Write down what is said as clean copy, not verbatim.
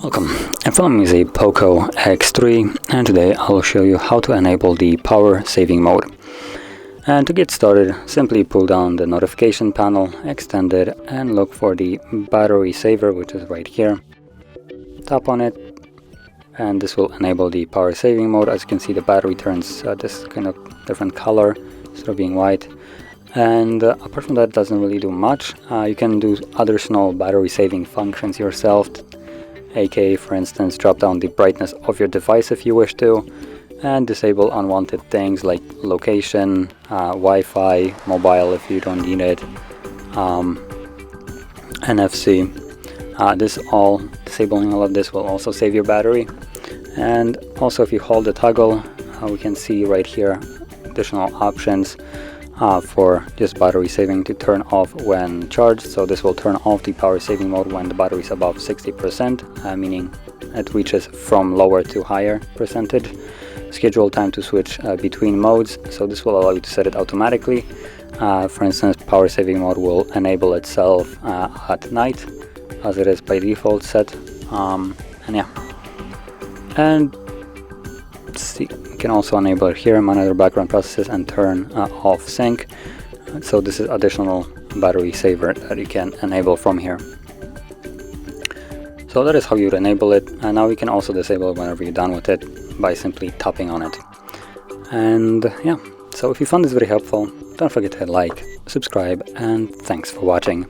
Welcome, in front of me is a POCO X3, and today I'll show you how to enable the power saving mode. And to get started, simply pull down the notification panel, extend it, and look for the battery saver, which is right here. Tap on it, and this will enable the power saving mode. As you can see, the battery turns this kind of different color instead of being white. And apart from that, it doesn't really do much. You can do additional battery saving functions yourself, aka for instance drop down the brightness of your device if you wish to, and disable unwanted things like location, Wi-Fi, mobile if you don't need it, NFC. Disabling all of this will also save your battery. And also, if you hold the toggle, we can see right here additional options for just battery saving to turn off when charged. So this will turn off the power saving mode when the battery is above 60%, meaning it reaches from lower to higher percentage. Schedule time to switch between modes, so this will allow you to set it automatically. For instance, power saving mode will enable itself at night, as it is by default set. And see, you can also enable it here, monitor background processes, and turn off sync. So this is additional battery saver that you can enable from here. So that is how you would enable it, and now you can also disable it whenever you're done with it by simply tapping on it. And yeah, so if you found this very helpful, don't forget to hit like, subscribe, and thanks for watching.